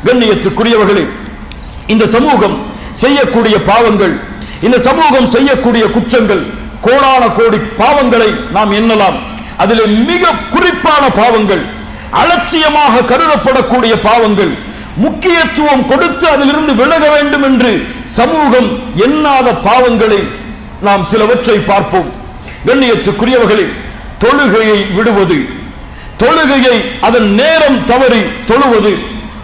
கண்ணியத்துக்குரியவர்களே, இந்த சமூகம் செய்யக்கூடிய பாவங்கள், இந்த சமூகம் செய்யக்கூடிய குற்றங்கள், கோடான கோடி பாவங்களை நாம் எண்ணலாம். அதில் மிக குறிப்பான பாவங்கள், அலட்சியமாக கருதப்படக்கூடிய பாவங்கள், முக்கியத்துவம் கொடுத்து அதிலிருந்து விலக வேண்டும் என்று சமூகம் எண்ணாத பாவங்களை நாம் சிலவற்றை பார்ப்போம். கண்ணியத்துக்குரியவர்களே, தொழுகையை விடுவது, தொழுகையை அதன் நேரம் தவறி தொழுவது.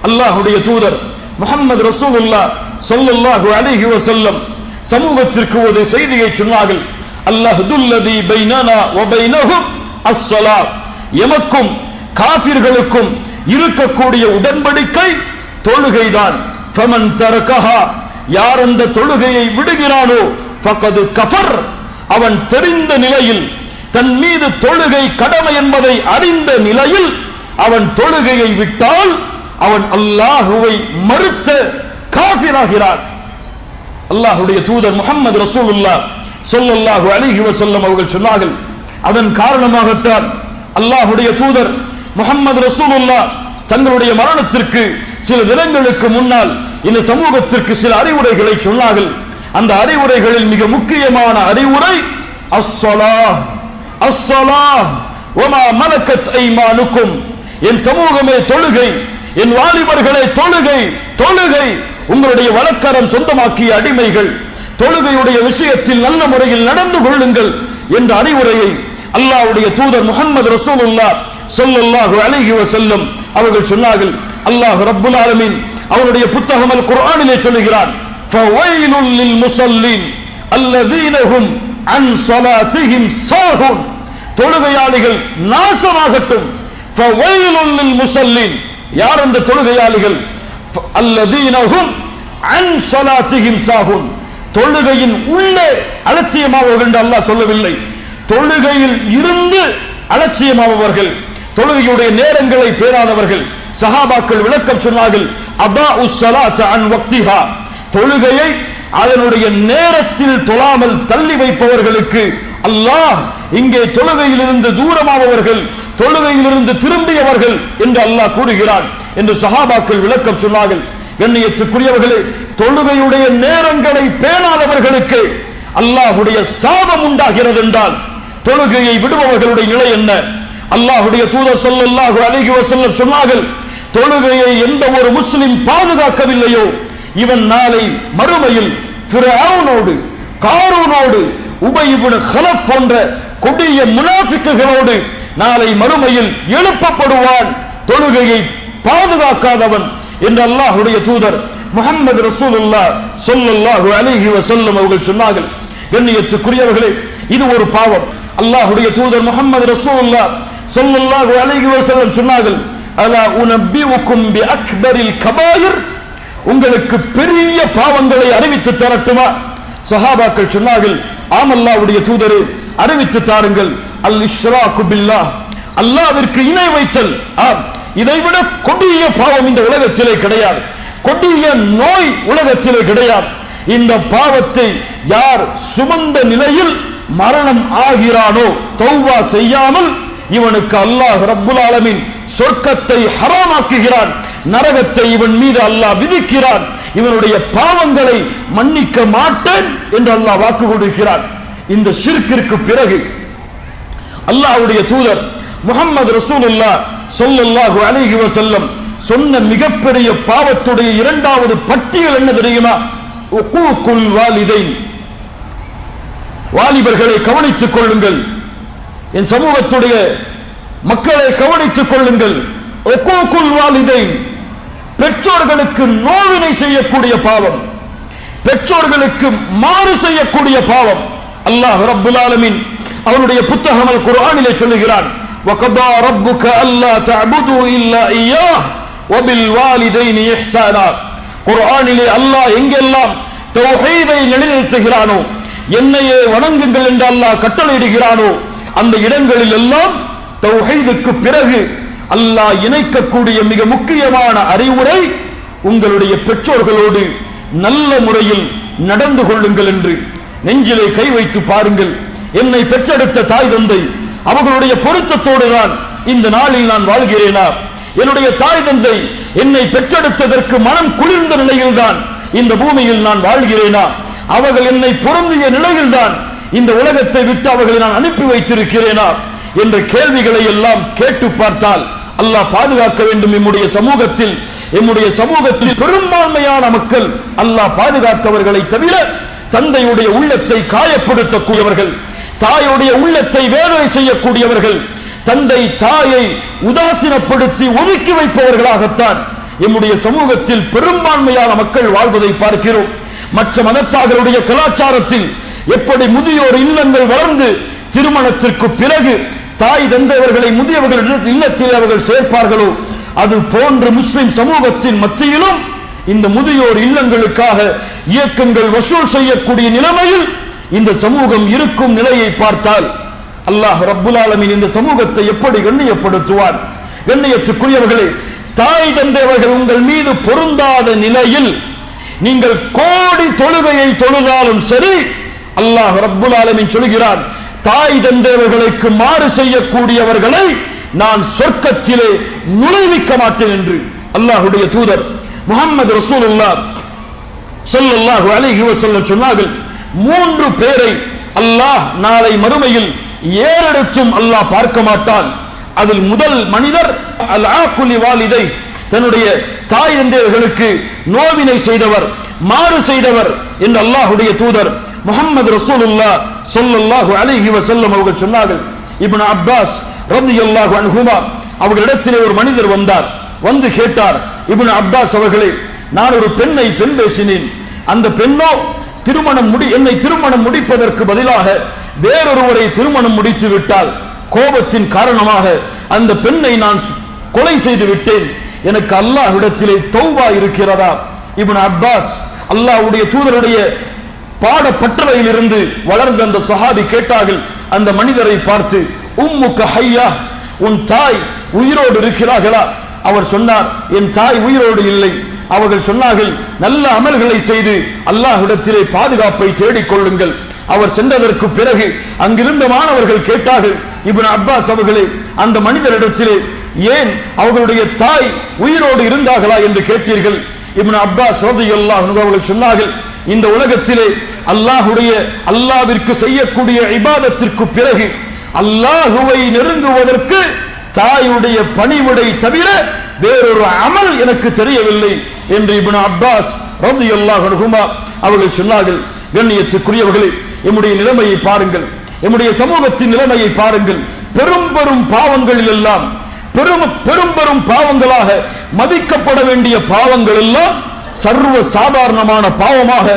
அல்லாஹ்வுடைய தூதர் முஹம்மது ரசூலுல்லாஹ் ஸல்லல்லாஹு அலைஹி வஸல்லம் சமூகத்திற்கு ஒரு செய்தியை சொன்னார்கள். அல்லாஹ்துல்லதி பைனனா வ பைனஹும் அஸ்ஸலாத், எமக்கும் காஃபிர்களுக்கும் இருக்கக்கூடிய உடன்படிக்கை தொழுகைதான். ஃபமன் தரகஹா, யார் அந்த தொழுகையை விடுகிறானோ ஃபகது கஃபர், அவன் தெரிந்த நிலையில், தன் மீது தொழுகை கடமை என்பதை அறிந்த நிலையில் அவன் தொழுகையை விட்டால் அவன் அல்லாஹுவை மறுத்த காஃபிராகிறான். அல்லாஹ்வுடைய தூதர் முஹம்மது ரசூலுல்லாஹ் ஸல்லல்லாஹு அலைஹி வஸல்லம் அவர்கள் சொன்னார்கள், அதன் காரணமாகத்தான் அல்லாஹ்வுடைய தூதர் முஹம்மது ரசூலுல்லாஹ் தங்களுடைய மரணத்திற்கு சில தினங்களுக்கு முன்னால் இந்த சமூகத்திற்கு சில அறிவுரைகளை சொன்னார்கள். அந்த அறிவுரைகளில் மிக முக்கியமான அறிவுரை அஸ்ஸலாஹ், அஸ்ஸலாஹ் வமா மலக்கத் ஐமானுக்கும், என் சமூகமே தொழுகை, என் வாலிபர்களே தொழுகை, தொழுகை, உங்களுடைய வழக்கரம் சொந்தமாக்கிய அடிமைகள், தொழுகையுடைய விஷயத்தில் நல்ல முறையில் நடந்து கொள்ளுங்கள் என்ற அறிவுரையை அல்லாஹ்வுடைய தூதர் முஹம்மது ரசூலுல்லாஹ் ஸல்லல்லாஹு அலைஹி வஸல்லம் அவர்கள் சொன்னார்கள். அல்லாஹ் ரப்புல் ஆலமீன் அவருடைய புத்தகம் அல் குர்ஆனிலே சொல்கிறான், ஃபவைலுல் லில் முஸல்லீன் அல்லதீன ஹும் அன் ஸலாத்திஹிம் சாஹூன், தொழுகையாளிகள் நாசமாகட்டும். ஃபவைலுல் லில் முஸல்லீன், யார் அந்த தொழுகையாளிகள்? அல்லதீன ஹும் அன் ஸலாத்திஹிம் சாஹூன், தொழுகையின் உள்ளே அலட்சியமானவர்கள் என்று அல்லாஹ் சொல்லவில்லை, தொழுகையில் இருந்து அலட்சியமானவர்கள், தொழுகையுடைய நேரங்களை பேராதவர்கள். சஹாபாக்கள் விளக்கம் சொன்னார்கள், அதாஉஸ் ஸலாத அன் வக்திஹா, தொழுகையை அதனுடைய நேரத்தில் தொழாமல் தள்ளி வைப்பவர்களுக்கு அல்லாஹ் இங்கே தொழுகையிலிருந்து தூரமானவர்கள், தொழுகையிலிருந்து திரும்பியவர்கள் என்று அல்லாஹ் கூறுகிறான் என்று சஹாபாக்கள் விளக்கம் சொன்னார்கள். கண்ணியத்துக்குரியவர்களே, தொழுகையுடைய நேரங்களை பேணாதவர்களுக்கு அல்லாஹ்வுடைய சாபம் உண்டாகிறது என்றால் தொழுகையை விடுபவர்களுடைய நிலை என்ன? அல்லாஹ்வுடைய தூதர் ஸல்லல்லாஹு அலைஹி வஸல்லம் சொன்னார்கள், தொழுகையை எந்த ஒரு முஸ்லிம் பாதுகாக்கவில்லையோ இவன் நாளை மறுமையில் ஃபிரௌனோடு, காரூனோடு, உபய் இப்னு கலஃப் போன்ற கொடிய முனாஃபிக்குகளோடு நாளை மறுமையில் எழுப்பப்படுவான், தொழுகையை பாதுகாக்காதவன் என்று அல்லாஹ்வுடைய தூதர் முஹம்மது ரசூலுல்லாஹ் ஸல்லல்லாஹு அலைஹி வஸல்லம் அவர்கள் சொன்னார்கள். கண்ணியத்துக்குரியவர்களே, இது ஒரு பாவம். அல்லாஹ்வுடைய தூதர் முஹம்மது ரசூலுல்லாஹ் ஸல்லல்லாஹு அலைஹி வஸல்லம் சொன்னார்கள், அலா உனபிஉக்கும் பி அக்பரில் கபாயிர், உங்களுக்கு பெரிய பாவங்களை அறிவித்து தரட்டுமா? சஹாபாக்கள் சொன்னார்கள், ஆம் அல்லாஹ்வுடைய தூதரே, அறிவித்து தாருங்கள். அல் இஷ்ராக்கு பில்லாஹ், அல்லாஹ்விற்கு இணை வைத்தல். இதைவிட கொடிய பாவம் இந்த உலகத்திலே கிடையாது, கொடிய நோய் உலகத்திலே கிடையாது. இந்த பாவத்தை யார் சுமந்த நிலையில் மரணம் ஆகிறானோ, தௌபா செய்யாமல், இவனுக்கு அல்லாஹ் ரப்புல் ஆலமீன் சொர்க்கத்தை ஹராமாக்குகிறான், நரகத்தை இவன் மீது அல்லாஹ் விதிக்கிறான், இவனுடைய பாவங்களை மன்னிக்க மாட்டேன் என்று அல்லாஹ் வாக்கு கொடுக்கிறான். இந்த ஷிர்க்கிற்கு பிறகு அல்லாஹ்வுடைய தூதர் முஹம்மது ரசூலுல்லாஹ் ஸல்லல்லாஹு அலைஹி வஸல்லம் சொன்ன மிகப்பெரிய பாவத்துடைய இரண்டாவது பட்டியல் என்ன தெரியுமா? உக்கூக்குல் வாலிதைன், வாலிபர்களை கவனித்துக் கொள்ளுங்கள், என் சமூகத்துடைய மக்களை கவனித்துக் கொள்ளுங்கள். உக்கூக்குல் வாலிதைன், பெற்றோர்களுக்கு நோவினை செய்யக்கூடிய பாவம், பெற்றோர்களுக்கு மாறு செய்யக்கூடிய பாவம். அல்லாஹ் ரப்புல் ஆலமீன் அவனுடைய புத்தகம் அல் குர்ஆனிலே சொல்லுகிறான், வகதா ரப்புக அல்லா தஅபுது இல்லா இய்யாஹ் வபில் வாலிதைனி இஹ்சானா. குர்ஆனிலே அல்லாஹ் எங்கெல்லாம் தௌஹீதை நிலைநிறுத்துகிறானோ, என்னையே வணங்குங்கள் என்று அல்லாஹ் கட்டளையிடுகிறானோ, அந்த இடங்களில் எல்லாம் தௌஹீதுக்கு பிறகு அல்லாஹ் இணைக்கக்கூடிய மிக முக்கியமான அறிவுரை, உங்களுடைய பெற்றோர்களோடு நல்ல முறையில் நடந்து கொள்ளுங்கள் என்று. நெஞ்சிலே கை வைத்து பாருங்கள், என்னை பெற்றெடுத்த தாய் தந்தை அவர்களுடைய பொருத்தத்தோடு தான் இந்த நாளில் நான் வாழ்கிறேனா? என்னுடைய தாய் தந்தை என்னை பெற்றெடுத்ததற்கு மனம் குளிர்ந்த நிலையில்தான் இந்த பூமியில் நான் வாழ்கிறேனா? அவர்கள் என்னை பொருந்திய நிலையில்தான் இந்த உலகத்தை விட்டு அவர்களை நான் அனுப்பி வைத்திருக்கிறேனா என்ற கேள்விகளை எல்லாம் கேட்டு பார்த்தால் அல்லாஹ் பாதுகாக்க வேண்டும். எம்முடைய சமூகத்தில் பெரும்பான்மையான மக்கள் அல்லாஹ் பாதுகாத்தவர்களை தவிர தந்தையுடைய உள்ளத்தை காயப்படுத்தக்கூடியவர்கள், தாயுடைய உள்ளத்தை வேதனை செய்யக்கூடியவர்கள், தந்தை தாயை உதாசீனப்படுத்தி ஒதுக்கி வைப்பவர்களாகத்தான் எம்முடைய சமூகத்தில் பெரும்பான்மையான மக்கள் வாழ்வதை பார்க்கிறோம். மற்ற மதத்தார்களுடைய கலாச்சாரத்தில் எப்படி முதியோர் இல்லங்கள் வளர்ந்து திருமணத்திற்கு பிறகு தாய் தந்தையர்களை முதியவர்கள் இல்லத்தில் அவர்கள் சேர்ப்பார்களோ அது போன்று முஸ்லிம் சமூகத்தின் மத்தியிலும் இந்த முதியோர் இல்லங்களுக்காக இயக்கங்கள் வசூல் செய்யக்கூடிய நிலைமையில் இந்த சமூகம் இருக்கும் நிலையை பார்த்தால் அல்லாஹ் ரப்புல் ஆலமீன் இந்த சமூகத்தை எப்படி கண்ணியப்படுத்துவார்? கண்ணியத்துக்குரியவர்களே, தாய் தந்தையர்கள் உங்கள் மீது பொருந்தாத நிலையில் நீங்கள் கோடி தொழுகையை தொழுதாலும் சரி, அல்லாஹ் ரப்புல் ஆலமீன் சொல்கிறான், தாய் தந்தையர்களுக்கு மாறு செய்யக்கூடியவர்களை நான் சொர்க்கத்திலே நுழைவிக்க மாட்டேன் என்று அல்லாஹ்வுடைய தூதர் முஹம்மது ரசூலுல்லாஹ் ஸல்லல்லாஹு அலைஹி வஸல்லம் சொன்னார்கள். 3 பேரை அல்லாஹ் நாளை மறுமையில் ஏறெடுத்தும் அல்லாஹ் பார்க்க மாட்டான். அதில் முதல் மனிதர் அல் ஆக்குலி வாலிதை, தன்னுடைய தாய் தந்தையர்களுக்கு நோவினை செய்தவர், மாறு செய்தவர் என்று அல்லாஹ்வுடைய தூதர் முஹம்மது ரசூலுல்லாஹ் ஸல்லல்லாஹு அலைஹி வஸல்லம் அவர்கள் சொன்னார்கள். இப்னு அப்பாஸ் ரலியல்லாஹு அன்ஹுமா அவர்களிடத்திலே ஒரு மனிதர் வந்தார். வந்து கேட்டார், இப்னு அப்பாஸ் அவர்களே, நான் ஒரு பெண் பேசினேன். அந்த பெண்ணோ என்னை திருமணம் முடிப்பதற்கு பதிலாக வேறொருவரை திருமணம் முடித்து விட்டால் கோபத்தின் காரணமாக அந்த பெண்ணை நான் கொலை செய்து விட்டேன். எனக்கு அல்லாஹ்விடத்திலே தௌபா இருக்கிறதா? இப்னு அப்பாஸ் அல்லாஹ்வுடைய தூதருடைய பாடப்பட்டறையில் இருந்து வளர்ந்த அந்த சஹாபி கேட்டார்கள் அந்த மனிதரை பார்த்து, உம்முக ஹய்யா, உன் தாய் உயிரோடு இருக்கிறார்களா? அவர் சொன்னார், என் தாய் உயிரோடு இல்லை. அவர்கள் சொன்னார்கள், நல்ல அமல்களை செய்து அல்லாஹ்விடத்திலே பாதுகாப்பை தேடிக் கொள்ளுங்கள். அவர் சென்றதற்கு பிறகு அங்கிருந்த மாணவர்கள் கேட்டார்கள், இப்னு அப்பாஸ் அவர்களே, அந்த மனிதரிடத்திலே ஏன் அவர்களுடைய தாய் உயிரோடு இருந்தார்களா என்று கேட்டீர்கள்? இப்னு அப்பாஸ் ரலியல்லாஹு அன்ஹு அவர்கள் சொன்னார்கள், இந்த உலகத்திலே அல்லாஹ்விற்கு செய்யக்கூடிய இபாதத்திற்கு பிறகு அல்லாஹுவை நெருங்குவதற்கு தாயுடைய பணிவிடை தவிர வேறொரு அமல் எனக்கு தெரியவில்லை என்று இப்னு அப்பாஸ் ரலியல்லாஹு அன்ஹுமா அவர்கள் சொன்னார்கள். கண்ணியத்துக்குரியவர்களே, எம்முடைய நிலைமையை பாருங்கள், எம்முடைய சமூகத்தின் நிலைமையை பாருங்கள். பெரும் பெரும் பாவங்களில் எல்லாம் பெரும் பாவங்களாக மதிக்கப்பட வேண்டிய பாவங்கள் எல்லாம் சர்வ சாதாரணமான பாவமாக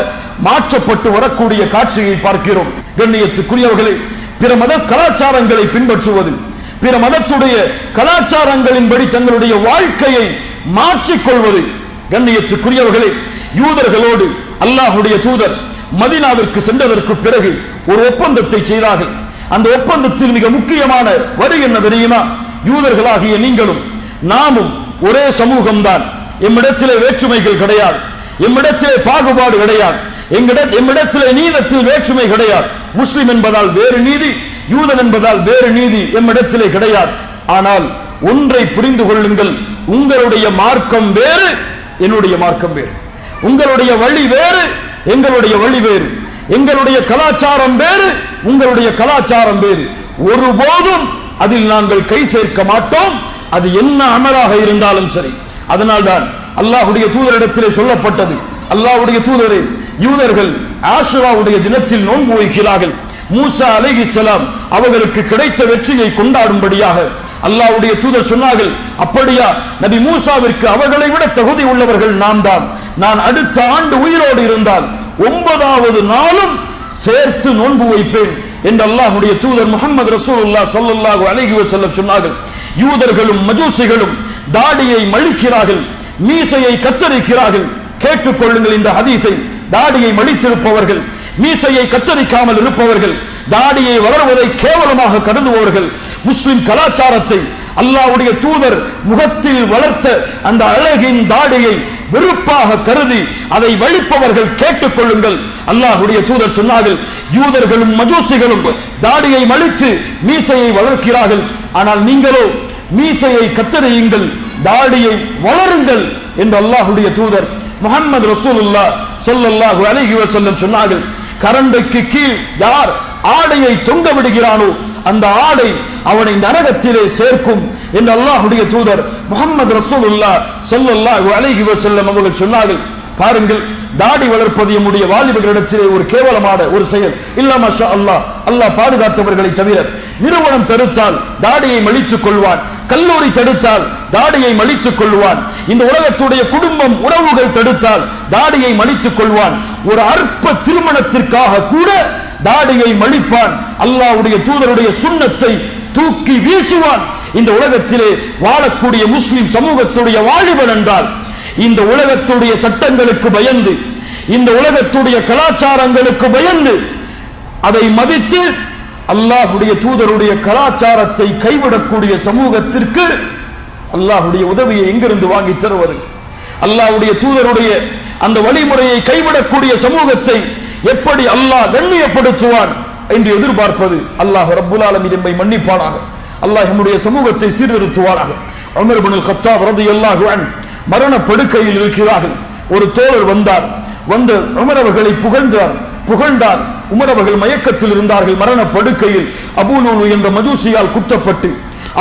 மாற்றப்பட்டு வரக்கூடிய காட்சியை பார்க்கிறோம். கண்ணியத்துக்குரியவர்களே, பிற மத கலாச்சாரங்களை பின்பற்றுவது, பிற மதத்துடைய கலாச்சாரங்களின்படி தங்களுடைய வாழ்க்கையை மாற்றிக்கொள்வது. கண்ணியத்துக்குரியவர்களே, யூதர்களோடு அல்லாஹ்வுடைய தூதர் மதீனாவிற்கு சென்றதற்கு பிறகு ஒரு ஒப்பந்தத்தை செய்தார்கள். அந்த ஒப்பந்தத்தில் மிக முக்கியமான வரி என்ன தெரியுமா? யூதர்களாகிய நீங்களும் நாமும் ஒரே சமூகம்தான், எம்மிடத்திலே வேற்றுமைகள் கிடையாது, எம்மிடத்திலே பாகுபாடு கிடையாது, எம்மிடத்திலே நீதத்தில் வேற்றுமை கிடையாது. முஸ்லிம் என்பதால் வேறு நீதி, யூதன் என்பதால் வேறு நீதி எம்மிடத்திலே கிடையாது. ஆனால் ஒன்றை புரிந்து கொள்ளுங்கள், உங்களுடைய மார்க்கம் வேறு, என்னுடைய மார்க்கம் வேறு, உங்களுடைய வழி வேறு, எங்களுடைய வழி வேறு, எங்களுடைய கலாச்சாரம் வேறு, உங்களுடைய கலாச்சாரம் வேறு. ஒருபோதும் அதில் நாங்கள் கை சேர்க்க மாட்டோம், அது என்ன அமலாக இருந்தாலும் சரி. அதனால்தான் அல்லாஹ்வுடைய தூதரிடத்திலே சொல்லப்பட்டது, அல்லாஹ்வுடைய தூதரே, யூதர்கள் ஆஷுராவுடைய தினத்தில் நோன்பு வைக்கிறார்கள். மூசா அலைஹிஸ்ஸலாம் அவர்களுக்கு கிடைத்த வெற்றியை கொண்டாடும்படியாக அல்லாஹ்வுடைய தூதர் சொன்னார்கள், அப்படியா நபி மூசாவிற்கு அவர்களை விட தகுதி உள்ளவர்கள் நாம் தான். நான் அடுத்த ஆண்டு உயிரோடு இருந்தால் 9வது நாளும் சேர்த்து நோன்பு வைப்பேன் என்று அல்லாஹ்வுடைய தூதர் முஹம்மது ரசூலுல்லாஹ் ஸல்லல்லாஹு அலைஹி வஸல்லம் சொன்னார்கள். யூதர்களும் மஜூசிகளும் தாடியை மழிக்கிறார்கள், மீசையை கத்தரிக்கிறார்கள். கேட்டுக்கொள்ளுங்கள் இந்த ஹதீஸை. தாடியை மழித்திருப்பவர்கள், மீசையை கத்தரிக்காமல் இருப்பவர்கள், தாடியை வளர்வதை கேவலமாக கருதுபவர்கள், முஸ்லிம் கலாச்சாரத்தை அல்லாஹ்வுடைய தூதர் முகத்தில் வளர்த்த அந்த அழகின் தாடியை வெறுப்பாக கருதி அதை வழிப்பவர்கள் கேட்டுக்கொள்ளுங்கள். அல்லாஹ்வுடைய தூதர் சொன்னார்கள், யூதர்களும் மஜூசிகளும் தாடியை மழித்து மீசையை வளர்க்கிறார்கள், ஆனால் நீங்களோ மீசையை கத்தரியுங்கள், தாடியை வளருங்கள் என்று அல்லாஹ்வுடைய தூதர் முஹம்மது ரசூலுல்லாஹ் ஸல்லல்லாஹு அலைஹி வஸல்லம் சொன்னார்கள். கரண்டைக்கு கீழ் யார் ஆடையை தொங்க விடுகிறானோ அந்த ஆடை அவனை நரகத்திலே சேர்க்கும் என்று அல்லாஹ்வுடைய தூதர் முஹம்மது ரசூலுல்லாஹ் ஸல்லல்லாஹு அலைஹி வஸல்லம் அவர்கள் சொன்னார்கள். பாருங்கள், தாடி வளர்ப்பது நம்முடைய வாலிபர்களிடத்திலே ஒரு கேவலமான ஒரு செயல். இல்ல மாஷா அல்லாஹ், அல்லாஹ் பாதுகாத்தவர்களை தவிர. நிறுவனம் தடுத்தால் தாடியை மலித்துக் கொள்வான், கல்லூரி தடுத்தால் தாடியை மலித்துக் கொள்வான், இந்த உலகத்துடைய குடும்பம் உறவுகள் தடுத்தால் தாடியை மலித்துக் கொள்வான், ஒரு அற்ப திருமணத்திற்காக கூட தாடியை மலிப்பான், அல்லாஹ்வுடைய தூதருடைய சுன்னத்தை தூக்கி வீசுவான். இந்த உலகத்திலே வாழக்கூடிய முஸ்லிம் சமூகத்துடைய வாலிபன் என்றால் இந்த உலகத்துடைய சட்டங்களுக்கு பயந்து, இந்த உலகத்துடைய கலாச்சாரங்களுக்கு பயந்து, அதை மதித்து அல்லாஹ்வுடைய தூதருடைய கலாச்சாரத்தை கைவிடக்கூடிய சமூகத்திற்கு அல்லாஹ்வுடைய உதவியை எங்கிருந்து வாங்கி தருவது? அல்லாஹ்வுடைய தூதருடைய அந்த வழிமுறையை கைவிடக்கூடிய சமூகத்தை எப்படி அல்லாஹ் கண்ணியப்படுத்துவான் என்று எதிர்பார்ப்பது? அல்லாஹ் ரப்புல் ஆலமீன் நம்மை மன்னிப்பானாக. அல்லாஹ் நம்முடைய சமூகத்தை சீர்திருத்துவானாக. உமர் இப்னுல் கத்தாப் ரலியல்லாஹு அன்ஹு மரண படுக்கையில் இருக்கிறார்கள். ஒரு தோழர் வந்தார், வந்து உமர் அவர்களை புகழ்ந்தார். உமர் அவர்கள் மயக்கத்தில் இருந்தார்கள், மரண படுக்கையில் அபூலூலு என்ற மஜூசியால் குத்தப்பட்டு.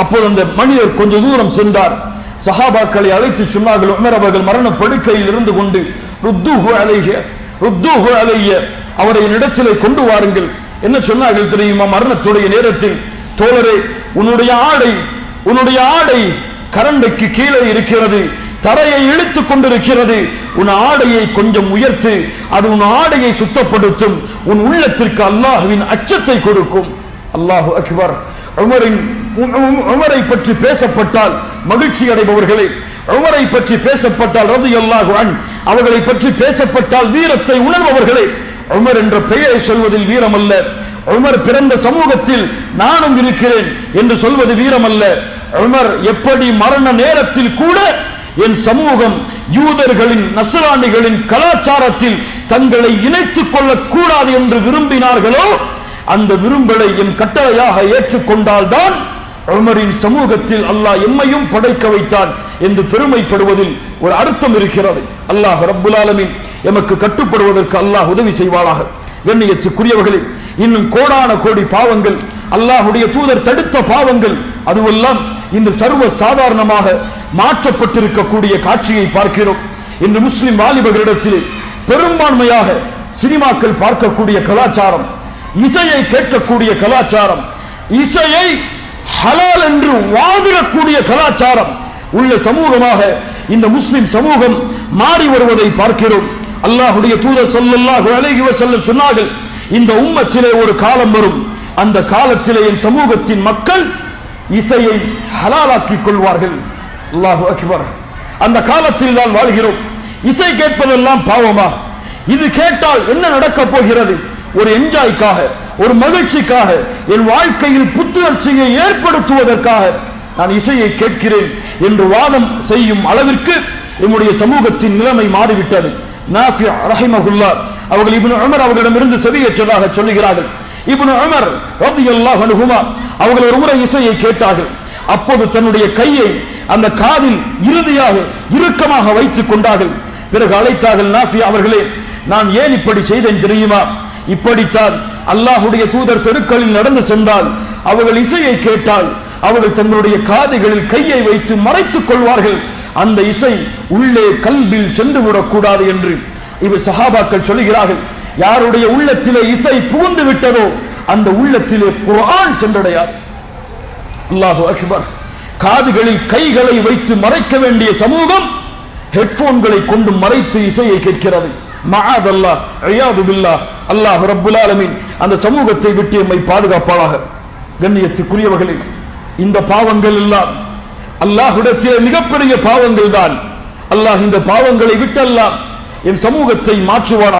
அப்போது அந்த மனிதர் கொஞ்சம் தூரம் சென்றார், சஹாபாக்களை அழைத்து சொன்னார்கள், உமர் அவர்கள் மரண படுக்கையில் இருந்து கொண்டு ருத்தூஹு அலைய, அவரை இடத்திலே கொண்டு வாருங்கள். என்ன சொன்னார்கள் தெரியுமா? மரணத்துடைய நேரத்தில், தோழரே, உன்னுடைய ஆடை கரண்டைக்கு கீழே இருக்கிறது, தரையை இழுத்துக் கொண்டிருக்கிறது, உன் ஆடையை கொஞ்சம் உயர்த்து, அது உன் ஆடையை சுத்தப்படுத்தும், உன் உள்ளத்திற்கு அல்லாஹ்வின் அச்சத்தை கொடுக்கும். அல்லாஹு அக்பர். உமரை பற்றி பேசப்பட்டால் மகிழ்ச்சி அடைபவர்களே, உமரை பற்றி பேசப்பட்டால் ரலியல்லாஹு அன்ஹு அவர்களை பற்றி பேசப்பட்டால் வீரத்தை உணர்பவர்களே, உமர் என்ற பெயரை சொல்வதில் வீரம் அல்ல, உமர் பிறந்த சமூகத்தில் நானும் இருக்கிறேன் என்று சொல்வது வீரம் அல்ல. உமர் எப்படி மரண நேரத்தில் கூட என் சமூகம் யூதர்களின் நஸ்ரானிகளின் கலாச்சாரத்தில் தங்களை இணைத்துக் கொள்ளக் கூடாது என்று விரும்பினார்களோ அந்த விரும்பலை என் கட்டளையாக ஏற்றுக்கொண்டால்தான் உமரின் சமூகத்தில் அல்லாஹ் எம்மையும் படைக்க வைத்தான் என்று பெருமைப்படுவதில் ஒரு அர்த்தம் இருக்கிறது. அல்லாஹ் ரப்புல் ஆலமீன் எமக்கு கட்டுப்படுவதற்கு அல்லாஹ் உதவி செய்வானாக. கண்ணியத்துக்குரியவர்களே, இன்னும் கோடான கோடி பாவங்கள், அல்லாஹ்வுடைய தூதர் தடுத்த பாவங்கள், அதுவெல்லாம் இன்று சர்வ சாதாரணமாக மாற்றப்பட்டிருக்கக்கூடிய காட்சியை பார்க்கிறோம். இன்று முஸ்லிம் வாலிபர்களிடத்தில் பெரும்பான்மையாக சினிமாக்கள் பார்க்கக்கூடிய கலாச்சாரம், இசையை கேட்கக்கூடிய கலாச்சாரம், இசையை ஹலால் என்று வாதிடக்கூடிய கலாச்சாரம் உள்ள சமூகமாக இந்த முஸ்லிம் சமூகம் மாறி வருவதை பார்க்கிறோம். அல்லாஹ்வுடைய தூதர் ஸல்லல்லாஹு அலைஹி வஸல்லம் சொன்னார்கள், இந்த உம்மத்திலே ஒரு காலம் வரும், அந்த காலத்திலே என் சமூகத்தின் மக்கள் இசையை ஹலாலாக்கிக் கொள்வார்கள். அல்லாஹு அக்பர். அந்த காலத்தில் தான் வாழ்கிறோம். இசை கேட்பதெல்லாம் பாவமா? இது கேட்டால் என்ன நடக்கப் போகிறது? ஒரு என்ஜாய்க்காக, ஒரு மகிழ்ச்சிக்காக, என் வாழ்க்கையில் புத்துணர்ச்சியை ஏற்படுத்துவதற்காக நான் இசையை கேட்கிறேன் என்று வாதம் செய்யும் அளவிற்கு நம்முடைய சமூகத்தின் நிலைமை மாறிவிட்டது. நாஃபி ரஹிமஹுல்லாஹ் அவர்கள் இப்னு உமர் அவர்களிடமிருந்து செவியேற்றதாக சொல்லுகிறார்கள். இப்னு உமர் ரலியல்லாஹு அன்ஹுமா அவர்கள் ஒரு முறை இசையை கேட்டார்கள். அப்போது தன்னுடைய கையை அந்த காதில் இறுக்கமாக வைத்துக் கொண்டார்கள். பிறகு அழைத்தார்கள், நாஃபி அவர்களே, நான் ஏன் இப்படி செய்தேன் தெரியுமா? இப்படித்தான் அல்லாஹ்வுடைய தூதர் தெருக்களில் நடந்து சென்றால், அவர்கள் இசையை கேட்டால் அவர்கள் தங்களுடைய காதுகளில் கையை வைத்து மறைத்துக் கொள்வார்கள், அந்த இசை உள்ளே கல்பில் சென்று விடக்கூடாது என்று இவர் சஹாபாக்கள் சொல்லுகிறார்கள். யாருடைய உள்ளத்திலே இசை புகுந்து விட்டதோ அந்த உள்ளத்திலே குர்ஆன் சென்றடையாது. அல்லாஹு அக்பர். காதுகளில் கைகளை வைத்து மறைக்க வேண்டிய சமூகம் ஹெட்போன்களை கொண்டு மறைத்து இசையை கேட்கிறது. மஆதல்லாஹ், இயாது பில்லாஹ். அல்லாஹ் ரப்புல் ஆலமீன் அந்த சமூகத்தை விட்டு எம்மை பாதுகாப்பானாக. கண்ணியத்துக்குரியவர்களே, இந்த பாவங்கள் எல்லாம் அல்லாஹ்விடத்திலே மிகப்பெரிய பாவங்கள் தான். அல்லாஹ் இந்த பாவங்களை விட்டெல்லாம் என் சமூகத்தை மாற்றுவான்.